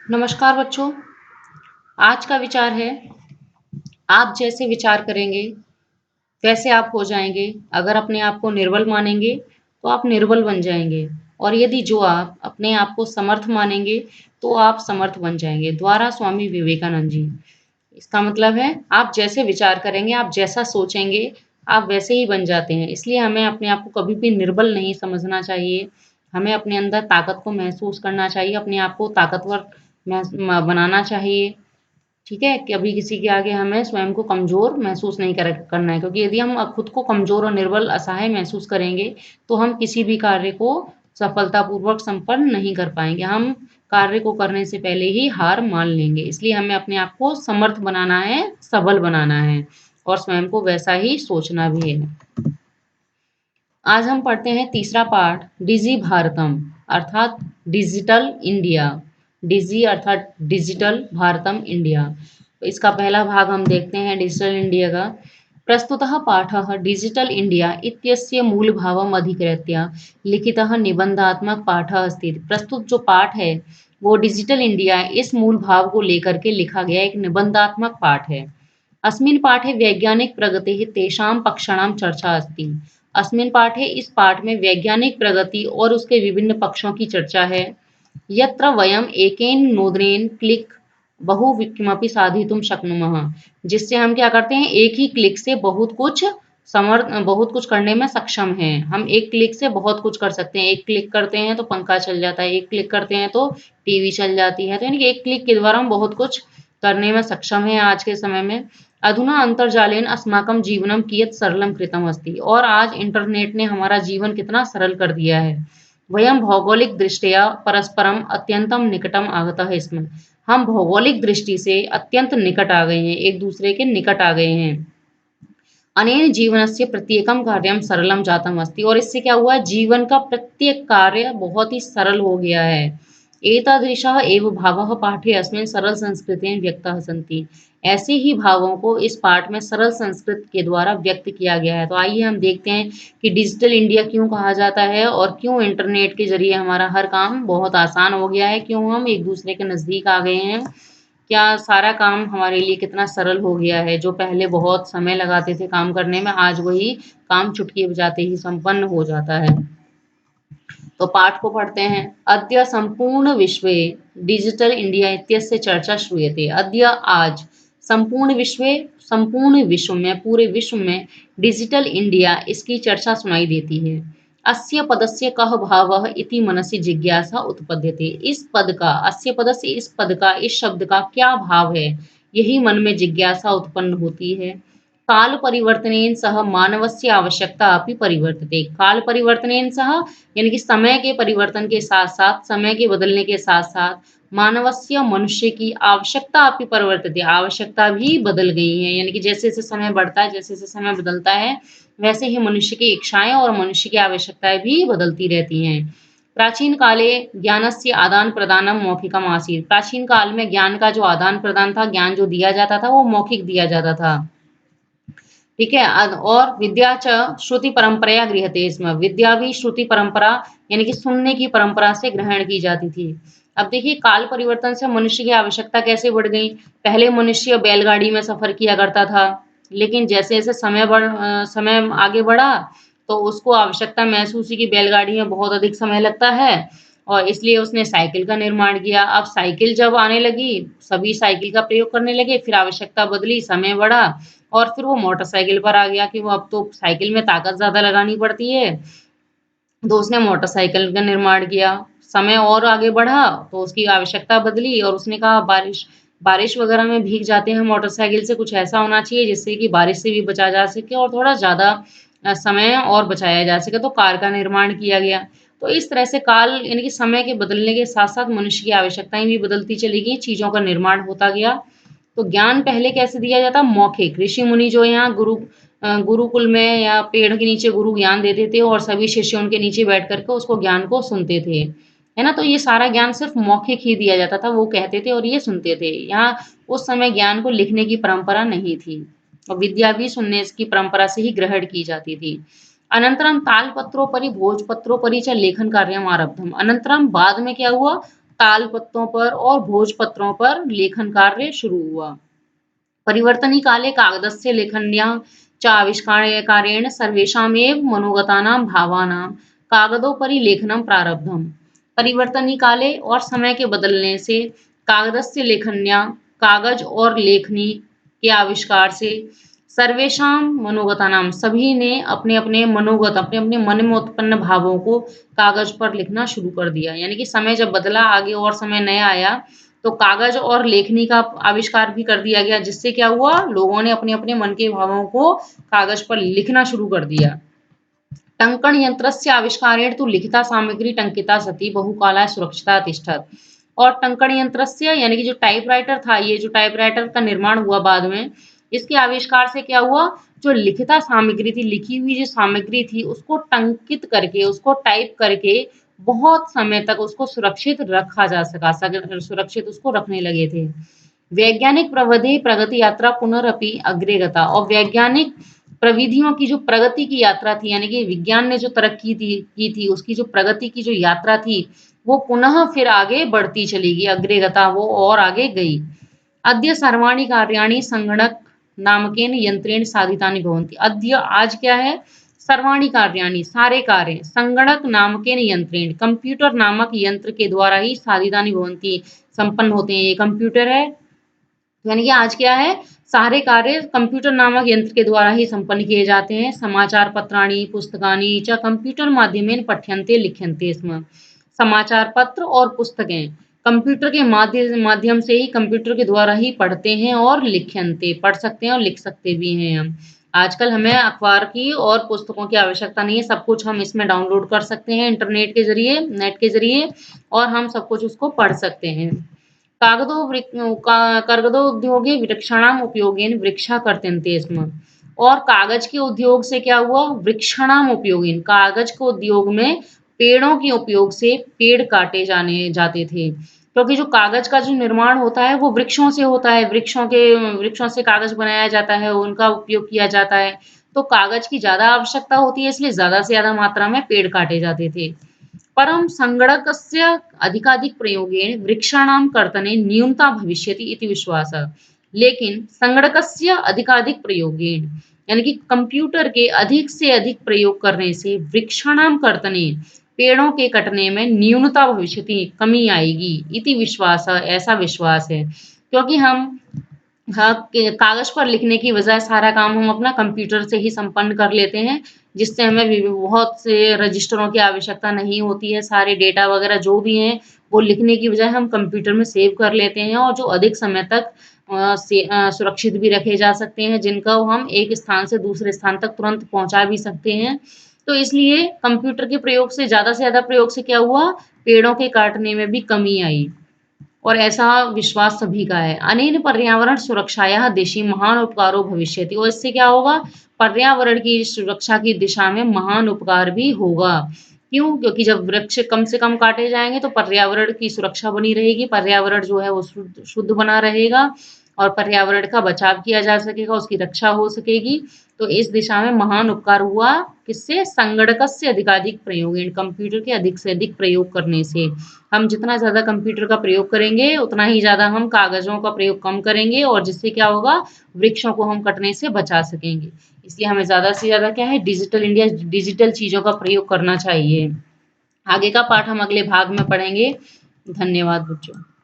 नमस्कार बच्चों। आज का विचार है, आप जैसे विचार करेंगे वैसे आप हो जाएंगे। अगर अपने आप को निर्बल मानेंगे तो आप निर्बल बन जाएंगे, और यदि जो आप अपने आप को समर्थ मानेंगे तो आप समर्थ बन जाएंगे। द्वारा स्वामी विवेकानंद जी। इसका मतलब है, आप जैसे विचार करेंगे, आप जैसा सोचेंगे, आप वैसे ही बन जाते हैं। इसलिए हमें अपने आप को कभी भी निर्बल नहीं समझना चाहिए। हमें अपने अंदर ताकत को महसूस करना चाहिए, अपने आप को ताकतवर बनाना चाहिए। ठीक है, कभी किसी के आगे हमें स्वयं को कमज़ोर महसूस नहीं करना है, क्योंकि यदि हम खुद को कमज़ोर और निर्बल, असहाय महसूस करेंगे, तो हम किसी भी कार्य को सफलतापूर्वक संपन्न नहीं कर पाएँगे। हम कार्य को करने से पहले ही हार मान लेंगे। इसलिए हमें अपने आप को समर्थ बनाना है, सबल बनाना है, और स्वयं को वैसा ही सोचना भी है। आज हम पढ़ते हैं तीसरा पाठ, डिजी भारतम अर्थात डिजिटल इंडिया। डिजी अर्थात डिजिटल, भारतम इंडिया। तो इसका पहला भाग हम देखते हैं डिजिटल इंडिया का। प्रस्तुतः पाठः डिजिटल इंडिया इत्यस्य मूलभावम् अधिकृत्य लिखितः निबंधात्मक पाठः अस्ति। प्रस्तुत जो पाठ है वो डिजिटल इंडिया, इस मूल भाव को लेकर के लिखा गया एक निबंधात्मक पाठ है। अस्मिन् पाठे वैज्ञानिक प्रगतिः तेषां पक्षाणां चर्चा अस्ति। अस्मिन् पाठे, इस पाठ में वैज्ञानिक प्रगति और उसके विभिन्न पक्षों की चर्चा है। यत्र वयम् एकेन नोदनेन क्लिक बहु किमपि साधितुं शक्नुमः। जिससे हम क्या करते हैं, एक ही क्लिक से बहुत कुछ करने में सक्षम हैं। हम एक क्लिक से बहुत कुछ कर सकते हैं। एक क्लिक करते हैं तो पंखा चल जाता है, एक क्लिक करते हैं तो टीवी चल जाती है। तो यानी कि एक क्लिक के द्वारा हम बहुत कुछ करने में सक्षम हैं आज के समय में। अधुना अंतर्जालेन अस्माकं जीवनं कियत् सरलं कृतम् अस्ति। और आज इंटरनेट ने हमारा जीवन कितना सरल कर दिया है। वयं भौगोलिक दृष्ट्या परस्परम अत्यंतम निकटम आगतः स्म। हम भौगोलिक दृष्टि से अत्यंत निकट आ गए हैं, एक दूसरे के निकट आ गए हैं। अनेन जीवनस्य प्रत्येकं कार्यं सरलम जातम् अस्ति। और इससे क्या हुआ, जीवन का प्रत्येक कार्य बहुत ही सरल हो गया है। एतादृशः एव भावः पाठे अस्मिन् सरल संस्कृतेन व्यक्तः सन्ति। ऐसे ही भावों को इस पाठ में सरल संस्कृत के द्वारा व्यक्त किया गया है। तो आइए हम देखते हैं कि डिजिटल इंडिया क्यों कहा जाता है, और क्यों इंटरनेट के ज़रिए हमारा हर काम बहुत आसान हो गया है, क्यों हम एक दूसरे के नज़दीक आ गए हैं, क्या सारा काम हमारे लिए कितना सरल हो गया है। जो पहले बहुत समय लगाते थे काम करने में, आज वही काम चुटकी बजाते ही संपन्न हो जाता है। तो पाठ को पढ़ते हैं। अद्य संपूर्ण विश्वे डिजिटल इंडिया इत्यस्य चर्चा श्रूयते। अद्य आज, संपूर्ण विश्व में, पूरे विश्व में डिजिटल इंडिया, इसकी चर्चा सुनाई देती है। अस्य पदस्य कः भावः इति मनसि जिज्ञासा उत्पद्यते। इस पद का, अस्य पदस्य, इस पद का, इस शब्द का क्या भाव है, यही मन में जिज्ञासा उत्पन्न होती है। काल परिवर्तनेन सह मानवस्य आवश्यकता अपि परिवर्तते। काल परिवर्तनेन सह, यानी कि समय के परिवर्तन के साथ साथ, समय के बदलने के साथ साथ, मानवस्य, मनुष्य की आवश्यकता अपि परिवर्तते, आवश्यकता भी बदल गई है। यानी कि जैसे जैसे समय बढ़ता है, जैसे जैसे समय बदलता है, वैसे ही मनुष्य की इच्छाएं और मनुष्य की आवश्यकताएं भी बदलती रहती हैं। प्राचीन काले ज्ञानस्य आदान प्रदानम मौखिकम आसीत्। प्राचीन काल में ज्ञान का जो आदान प्रदान था, ज्ञान जो दिया जाता था, वो मौखिक दिया जाता था। ठीक है। और विद्या च श्रुति परंपराया गृह्यते स्म। विद्या भी श्रुति परंपरा, यानी कि सुनने की परंपरा से ग्रहण की जाती थी। अब देखिए, काल परिवर्तन से मनुष्य की आवश्यकता कैसे बढ़ गई। पहले मनुष्य बैलगाड़ी में सफर किया करता था, लेकिन जैसे जैसे समय आगे बढ़ा, तो उसको आवश्यकता महसूस हुई कि बैलगाड़ी में बहुत अधिक समय लगता है, और इसलिए उसने साइकिल का निर्माण किया। अब साइकिल जब आने लगी, सभी साइकिल का प्रयोग करने लगे, फिर आवश्यकता बदली, समय बढ़ा, और फिर वो मोटरसाइकिल पर आ गया कि वो अब तो साइकिल में ताकत ज़्यादा लगानी पड़ती है, तो उसने मोटरसाइकिल का निर्माण किया। समय और आगे बढ़ा तो उसकी आवश्यकता बदली, और उसने कहा बारिश बारिश वगैरह में भीग जाते हैं मोटरसाइकिल से, कुछ ऐसा होना चाहिए जिससे कि बारिश से भी बचा जा सके और थोड़ा ज़्यादा समय और बचाया जा सके, तो कार का निर्माण किया गया। तो इस तरह से काल, यानी कि समय के बदलने के साथ-साथ मनुष्य की आवश्यकताएँ भी बदलती चली गई, चीज़ों का निर्माण होता गया। तो ज्ञान पहले कैसे दिया जाता? मौखिक। ऋषि मुनि जो यहाँ गुरुकुल में या पेड़ के नीचे गुरु ज्ञान देते थे, और सभी शिष्य उनके नीचे बैठ कर के उसको ज्ञान को सुनते थे, है ना? तो ये सारा ज्ञान सिर्फ मौखिक ही दिया जाता था, वो कहते थे और ये सुनते थे। यहाँ उस समय ज्ञान को लिखने की परंपरा नहीं थी, और विद्या भी सुनने की परंपरा से ही ग्रहण की जाती थी। अनंतरम तालपत्रोपरि भोजपत्रोपरि च लेखन कार्यम आरब्धम। अनंतरम बाद में क्या हुआ? तालपत्रों पर और भोजपत्रों पर लेखन कार्य शुरू हुआ। परिवर्तनी काले कागदस्य लेखन्या च आविष्कारेण सर्वेषामेव मनोगतानां भावानां कागदोपरि लेखनं प्रारब्धम्। परिवर्तनी काले और समय के बदलने से कागदस्य लेखन्या कागज और लेखनी के आविष्कार से सर्वेषां मनोगतानां सभी ने अपने-अपने मनोगत अपने-अपने मन में उत्पन्न भावों को कागज पर लिखना शुरू कर दिया। यानी कि समय जब बदला आगे और समय नया आया तो कागज और लेखनी का आविष्कार भी कर दिया गया जिससे क्या हुआ लोगों ने अपने-अपने मन के भावों को कागज पर लिखना शुरू कर दिया। टङ्कण यन्त्रस्य आविष्कारेण तु लिखिता सामग्री टङ्किता सती बहुकालाय सुरक्षिता तिष्ठत्। और टंकण यंत्रस्य यानी कि जो टाइपराइटर था, ये जो टाइपराइटर का निर्माण हुआ बाद में, इसके आविष्कार से क्या हुआ, जो लिखिता सामग्री थी, लिखी हुई जो सामग्री थी, उसको टंकित करके, उसको टाइप करके बहुत समय तक उसको सुरक्षित रखा जा सका, सुरक्षित उसको रखने लगे थे। वैज्ञानिक प्रविधि प्रगति यात्रा पुनरअपि अग्रे गता। और वैज्ञानिक प्रविधियों की जो प्रगति की यात्रा थी, यानी कि विज्ञान ने जो तरक्की की थी, उसकी जो प्रगति की जो यात्रा थी, वो पुनः फिर आगे बढ़ती चली गई, अग्रे गता, वो और आगे गई। अद्य सर्वाणि कार्याणि संगणक नामकेन यंत्रेण साधितानि भवन्ति। अद्य आज क्या है, सर्वाणि कार्याणि सारे कार्य संगणक नामकेन यंत्रेण कंप्यूटर नामक यंत्र के द्वारा ही साधितानि भवन्ति संपन्न होते हैं। ये कंप्यूटर है, यानी कि आज क्या है, सारे कार्य कंप्यूटर नामक यंत्र के द्वारा ही संपन्न किए जाते हैं। समाचार पत्राणि पुस्तकानि च कंप्यूटर माध्यमेन पठ्यन्ते लिख्यन्ते स्म। समाचार पत्र और पुस्तकें कंप्यूटर के माध्यम से ही, कंप्यूटर के द्वारा ही पढ़ते हैं और लिख्यन्ते, पढ़ सकते हैं और लिख सकते भी हैं हम। आजकल हमें अखबार की और पुस्तकों की आवश्यकता नहीं है, सब कुछ हम इसमें डाउनलोड कर सकते हैं इंटरनेट के जरिए, नेट के जरिए, और हम सब कुछ उसको पढ़ सकते हैं। कागदोद्योगे वृक्षाणाम उपयोगेन वृक्षा कर्तन्ते स्म। और कागज के उद्योग से क्या हुआ, वृक्षाणाम उपयोगेन, कागज के उद्योग में पेड़ों के उपयोग से पेड़ काटे जाते थे, क्योंकि जो कागज का जो निर्माण होता है वो वृक्षों से होता है, वृक्षों से कागज बनाया जाता है, उनका उपयोग किया जाता है, तो कागज की ज्यादा आवश्यकता होती है, इसलिए ज्यादा से ज्यादा मात्रा में पेड़ काटे जाते थे। परं संगणकस्य अधिकाधिक प्रयोगेण वृक्षाणां कर्तने न्यूनता भविष्यति इति विश्वासः। लेकिन संगणकस्य अधिकाधिक प्रयोगेण, यानी कि कंप्यूटर के अधिक से अधिक प्रयोग करने से वृक्षाणां कर्तने, पेड़ों के कटने में न्यूनता भविष्यति, कमी आएगी, इति विश्वासः, ऐसा विश्वास है। क्योंकि हम हाँ, कागज पर लिखने की बजाय सारा काम हम अपना कंप्यूटर से ही संपन्न कर लेते हैं, जिससे हमें बहुत से रजिस्टरों की आवश्यकता नहीं होती है। सारे डेटा वगैरह जो भी हैं, वो लिखने की बजाय हम कंप्यूटर में सेव कर लेते हैं, और जो अधिक समय तक सुरक्षित भी रखे जा सकते हैं, जिनको हम एक स्थान से दूसरे स्थान तक तुरंत पहुँचा भी सकते हैं। तो इसलिए कंप्यूटर के प्रयोग से ज़्यादा प्रयोग से क्या हुआ, पेड़ों के काटने में भी कमी आई, और ऐसा विश्वास सभी का है। अनेन पर्यावरण सुरक्षायाः दिशि महान उपकारो भविष्यति। और इससे क्या होगा, पर्यावरण की सुरक्षा की दिशा में महान उपकार भी होगा। क्यों? क्योंकि जब वृक्ष कम से कम काटे जाएँगे तो पर्यावरण की सुरक्षा बनी रहेगी, पर्यावरण जो है वो शुद्ध बना रहेगा, और पर्यावरण का बचाव किया जा सकेगा, उसकी रक्षा हो सकेगी। तो इस दिशा में महान उपकार हुआ, किससे, संगणकस्य अधिकाधिक प्रयोगेण, कंप्यूटर के अधिक से अधिक प्रयोग करने से। हम जितना ज़्यादा कंप्यूटर का प्रयोग करेंगे, उतना ही ज़्यादा हम कागज़ों का प्रयोग कम करेंगे, और जिससे क्या होगा, वृक्षों को हम कटने से बचा सकेंगे। इसलिए हमें ज़्यादा से ज़्यादा क्या है, डिजिटल इंडिया, डिजिटल चीज़ों का प्रयोग करना चाहिए। आगे का पाठ हम अगले भाग में पढ़ेंगे। धन्यवाद बच्चों।